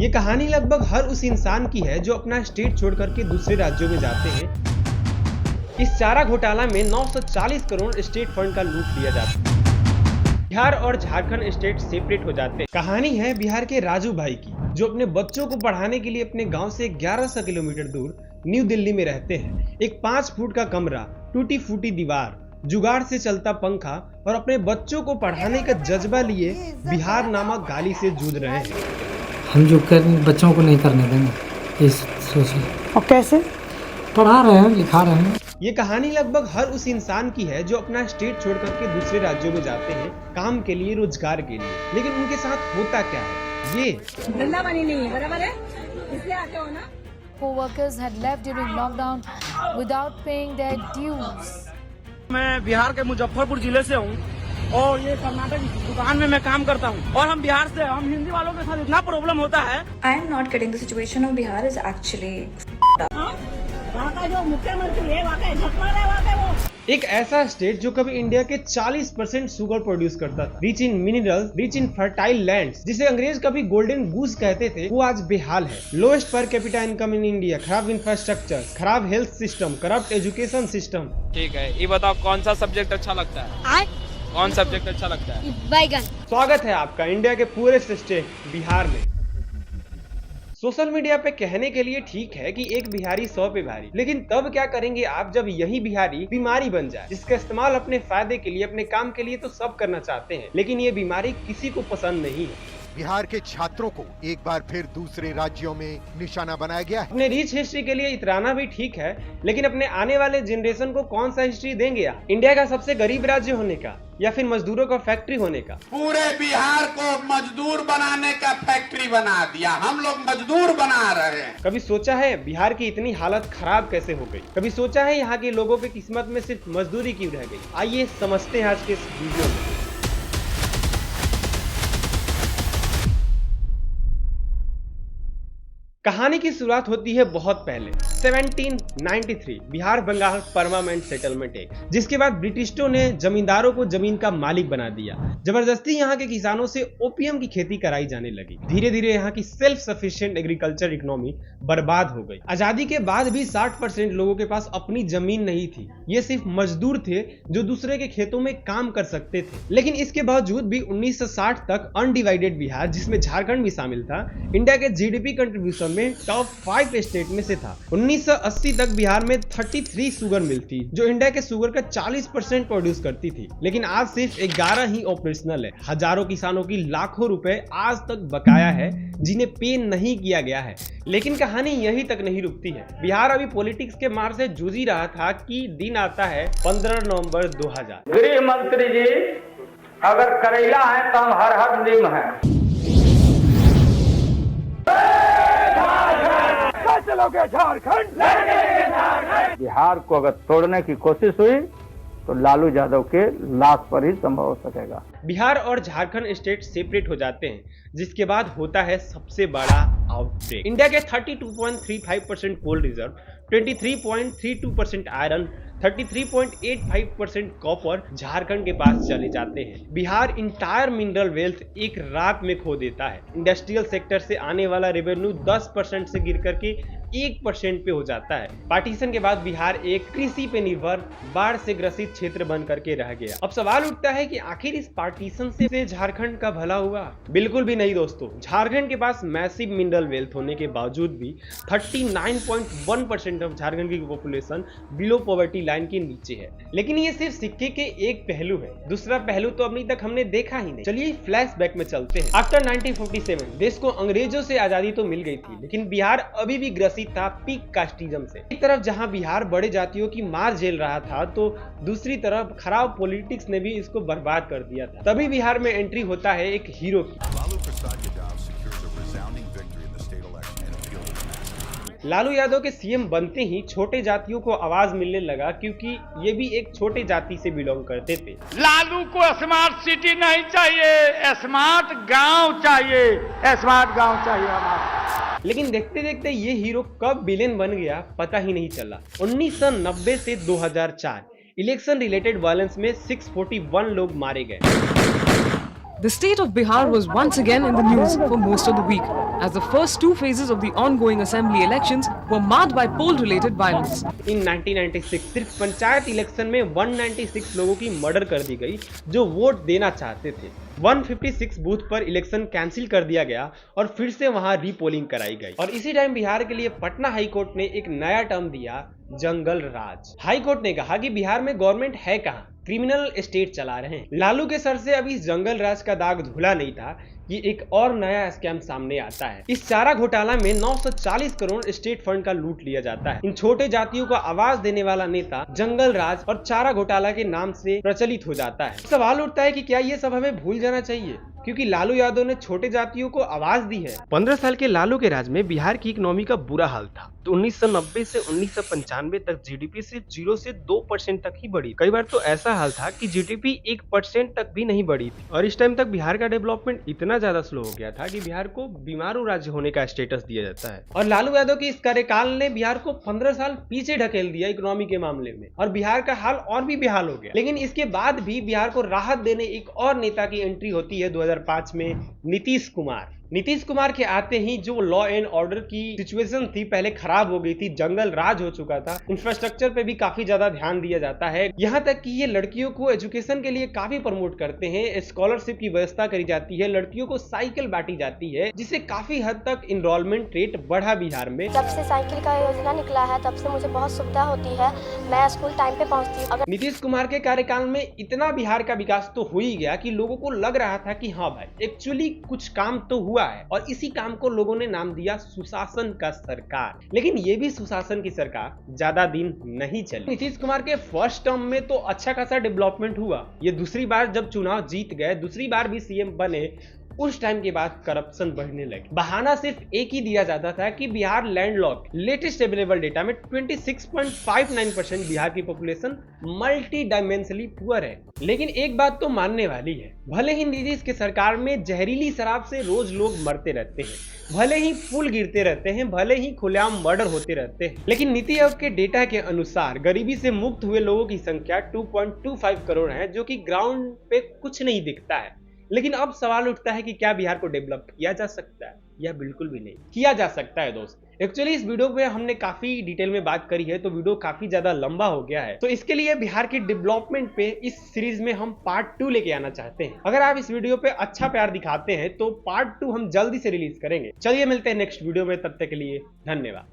ये कहानी लगभग हर उस इंसान की है जो अपना स्टेट छोड़ करके दूसरे राज्यों में जाते हैं। इस चारा घोटाला में 940 करोड़ स्टेट फंड का लूट लिया जाता है। बिहार और झारखंड स्टेट सेपरेट हो जाते हैं। कहानी है बिहार के राजू भाई की, जो अपने बच्चों को पढ़ाने के लिए अपने गांव से 1100 किलोमीटर दूर न्यू दिल्ली में रहते हैं। एक 5 फुट का कमरा, टूटी फूटी दीवार, जुगाड़ से चलता पंखा और अपने बच्चों को पढ़ाने का जज्बा लिए बिहार नामक गाली से जूझ रहे हैं। हम जो कर बच्चों को नहीं करने देंगे, इस सोचिए। और कैसे पढ़ा रहे हैं, लिखा रहे हैं। ये कहानी लगभग हर उस इंसान की है जो अपना स्टेट छोड़ करके दूसरे राज्यों में जाते हैं काम के लिए, रोजगार के लिए। लेकिन उनके साथ होता क्या है? ये धंधा पानी नहीं है, बराबर है, इसलिए आते हो ना। Co-workers had left during lockdown without paying their dues. मैं बिहार के मुजफ्फरपुर जिले से हूँ और ये कर्नाटक दुकान में मैं काम करता हूँ और हम बिहार से, हम हिंदी वालों के साथ इतना प्रॉब्लम होता है। I am not getting the situation of Bihar is actually वहाँ का जो मुख्यमंत्री है, वहाँ का झकमारा है, वहाँ का वो एक ऐसा स्टेट जो कभी इंडिया के 40% शुगर प्रोड्यूस करता था, rich in minerals, rich in fertile lands, जिसे अंग्रेज कभी गोल्डन गूस कहते थे, वो आज बेहाल है। Lowest per capita income in India, खराब इंफ्रास्ट्रक्चर, खराब health system, corrupt education system. ठीक है, ये बताओ कौन सा सब्जेक्ट अच्छा लगता है? कौन सब्जेक्ट अच्छा लगता है? Baigan. स्वागत है आपका इंडिया के पूरे स्टेट बिहार में। सोशल मीडिया पे कहने के लिए ठीक है कि एक बिहारी 100 पे भारी, लेकिन तब क्या करेंगे आप जब यही बिहारी बीमारी बन जाए, जिसका इस्तेमाल अपने फायदे के लिए, अपने काम के लिए तो सब करना चाहते हैं, लेकिन ये बीमारी किसी को पसंद नहीं है। बिहार के छात्रों को एक बार फिर दूसरे राज्यों में निशाना बनाया गया है। अपने रिच हिस्ट्री के लिए इतराना भी ठीक है, लेकिन अपने आने वाले जनरेशन को कौन सा हिस्ट्री देंगे आप? इंडिया का सबसे गरीब राज्य होने का या फिर मजदूरों का फैक्ट्री होने का? पूरे बिहार को मजदूर बनाने का फैक्ट्री बना दिया, हम लोग मजदूर बना रहे हैं। कभी सोचा है बिहार की इतनी हालत खराब कैसे हो गई? कभी सोचा है यहाँ के लोगों के किस्मत में सिर्फ मजदूरी क्यों रह गई? आइए समझते हैं आज के इस वीडियो में। कहानी की शुरुआत होती है बहुत पहले 1793 Bihar Bengal permanent settlement act, जिसके बाद ब्रिटिशों ने जमींदारों को जमीन का मालिक बना दिया। जबरदस्ती यहाँ के किसानों से ओपियम की खेती कराई जाने लगी। धीरे धीरे यहाँ की सेल्फ सफिशिएंट एग्रीकल्चर इकोनॉमी बर्बाद हो गई। आजादी के बाद भी 60% लोगों के पास अपनी जमीन नहीं थी। ये सिर्फ मजदूर थे जो दूसरे के खेतों में काम कर सकते थे। लेकिन इसके बावजूद भी 1960 तक अनडिवाइडेड बिहार, जिसमें झारखंड भी शामिल था, इंडिया के जीडीपी कंट्रीब्यूशन में टॉप 5 स्टेट में से था। 1980 तक बिहार में 33 शुगर मिल थी, जो इंडिया के शुगर का 40% प्रोड्यूस करती थी। लेकिन आज सिर्फ 11 ही ऑपरेशनल है। हजारों किसानों की लाखों रुपए आज तक बकाया है, जिन्हें पे नहीं किया गया है। लेकिन कहानी यहीं तक नहीं रुकती है। बिहार अभी पॉलिटिक्स के मार से जूझ ही रहा था कि दिन आता है 15 नवंबर 2000। गृह मंत्री जी, अगर करेला है तो हम हर हर निम है। बिहार को अगर तोड़ने की कोशिश हुई तो लालू यादव के लाश पर ही संभव हो सकेगा। बिहार और झारखंड स्टेट सेपरेट हो जाते हैं, जिसके बाद होता है सबसे बड़ा आउटब्रेक। इंडिया के 32.35% coal reserve, 23.32% iron, 33.85% copper Jharkhand के पास चले जाते हैं। बिहार इंटायर मिनरल वेल्थ एक रात में खो देता है। इंडस्ट्रियल सेक्टर से आने वाला रेवेन्यू 10% से गिर करके 1% पे हो जाता है। पार्टीशन के बाद बिहार एक कृषि पे निर्भर, बाढ़ से ग्रसित क्षेत्र बन करके रह गया। अब सवाल उठता है कि आखिर इस पार्टीशन से झारखंड का भला हुआ? बिल्कुल भी नहीं दोस्तों। झारखंड के पास मैसिव मिनरल वेल्थ होने के बावजूद भी 39.1% ऑफ झारखंड की पॉपुलेशन बिलो पॉवर्टी लाइन के नीचे है। लेकिन ये सिर्फ सिक्के के एक पहलू है, दूसरा पहलू तो अभी तक हमने देखा ही नहीं। चलिए फ्लैशबैक में चलते हैं। आफ्टर 1947 देश को अंग्रेजों से आजादी तो मिल गई थी, लेकिन बिहार अभी भी ग्रसित था पीक कास्टिज्म से। एक तरफ जहां बिहार बड़े जातियों की मार झेल रहा था, तो दूसरी तरफ खराब पॉलिटिक्स ने भी इसको बर्बाद कर दिया था। तभी बिहार में एंट्री होता है एक हीरो की। लालू यादव के सीएम बनते ही छोटे जातियों को आवाज मिलने लगा, क्योंकि ये भी एक छोटे जाति से बिलोंग करते थे। लालू को स्मार्ट सिटी नहीं चाहिए, स्मार्ट गांव चाहिए, स्मार्ट गांव चाहिए हमारा। लेकिन देखते देखते ये हीरो कब विलेन बन गया पता ही नहीं चला। 1990 से 2004 इलेक्शन रिलेटेड वायलेंस में 641 लोग मारे गए। The state of Bihar was once again in the news for most of the week, as the first two phases of the ongoing assembly elections were marred by poll-related violence. In 1996 सिर्फ panchayat election में 196 लोगों की murder कर दी गई जो vote देना चाहते थे। 156 बूथ पर इलेक्शन कैंसिल कर दिया गया और फिर से वहां रीपोलिंग कराई गई। और इसी टाइम बिहार के लिए पटना हाई कोर्ट ने एक नया टर्म दिया, जंगल राज। हाई कोर्ट ने कहा कि बिहार में गवर्नमेंट है कहां, क्रिमिनल स्टेट चला रहे हैं। लालू के सर से अभी जंगल राज का दाग धुला नहीं था कि एक और नया स्कैम सामने आता है। इस चारा घोटाला में 940 करोड़ स्टेट फंड का लूट लिया जाता है। इन छोटे जातियों को आवाज देने वाला नेता जंगल राज और चारा घोटाला के नाम से प्रचलित हो जाता है। सवाल उठता है कि क्या ये सब हमें भूल जाना चाहिए, क्योंकि लालू यादव ने छोटे जातियों को आवाज दी है। 15 साल के लालू के राज में बिहार की इकोनॉमी का बुरा हाल था। तो 1990 से 1995 तक जीडीपी सिर्फ 0 से 2% तक ही बढ़ी। कई बार तो ऐसा हाल था कि जीडीपी 1% तक भी नहीं बढ़ी थी। और इस टाइम तक बिहार का डेवलपमेंट इतना ज्यादा स्लो हो गया था कि बिहार को बीमारू राज्य होने का स्टेटस दिया जाता है। और लालू यादव के इस कार्यकाल ने बिहार को 15 साल पीछे ढकेल दिया इकोनॉमी के मामले में, और बिहार का हाल और भी बेहाल हो गया। लेकिन इसके बाद भी बिहार को राहत देने एक और नेता की एंट्री होती है 2005 में, नीतीश कुमार। नीतीश कुमार के आते ही जो लॉ एंड ऑर्डर की सिचुएशन थी पहले खराब हो गई थी, जंगल राज हो चुका था। इंफ्रास्ट्रक्चर पे भी काफी ज्यादा ध्यान दिया जाता है, यहाँ तक कि ये लड़कियों को एजुकेशन के लिए काफी प्रमोट करते हैं। स्कॉलरशिप की व्यवस्था करी जाती है, लड़कियों को साइकिल बांटी जाती है, जिससे काफी हद तक इनरोलमेंट रेट बढ़ा बिहार में। जब से साइकिल का योजना निकला है तब से मुझे बहुत सुविधा होती है, मैं स्कूल टाइम पे पहुँचती हूँ। नीतीश कुमार के कार्यकाल में इतना बिहार का विकास तो हो ही गया कि लोगों को लग रहा था कि हाँ भाई एक्चुअली कुछ काम तो हुआ है, और इसी काम को लोगों ने नाम दिया सुशासन का सरकार। लेकिन ये भी सुशासन की सरकार ज्यादा दिन नहीं चली। नीतीश कुमार के फर्स्ट टर्म में तो अच्छा खासा डेवलपमेंट हुआ। ये दूसरी बार जब चुनाव जीत गए, दूसरी बार भी सीएम बने, उस टाइम के बाद करप्शन बढ़ने लगी। बहाना सिर्फ एक ही दिया जाता था कि Bihar landlock. Latest available data में 26.59% बिहार की पॉपुलेशन मल्टी डायमेंशनली पुअर है। लेकिन एक बात तो मानने वाली है, भले ही नीतीश के सरकार में जहरीली शराब से रोज लोग मरते रहते हैं, भले ही पुल गिरते रहते हैं, भले ही खुलेआम मर्डर होते रहते हैं, लेकिन नीति आयोग के डेटा के अनुसार गरीबी से मुक्त हुए लोगों की संख्या 2.25 करोड़ है, जो कि ग्राउंड पे कुछ नहीं दिखता है। लेकिन अब सवाल उठता है कि क्या बिहार को डेवलप किया जा सकता है, या बिल्कुल भी नहीं किया जा सकता है। दोस्त एक्चुअली इस वीडियो पे हमने काफी डिटेल में बात करी है, तो वीडियो काफी ज्यादा लंबा हो गया है। तो इसके लिए बिहार की डेवलपमेंट पे इस सीरीज में हम पार्ट 2 लेके आना चाहते हैं। अगर आप इस वीडियो पे अच्छा प्यार दिखाते हैं तो पार्ट 2 हम जल्दी से रिलीज करेंगे। चलिए मिलते हैं नेक्स्ट वीडियो में, तब तक के लिए धन्यवाद।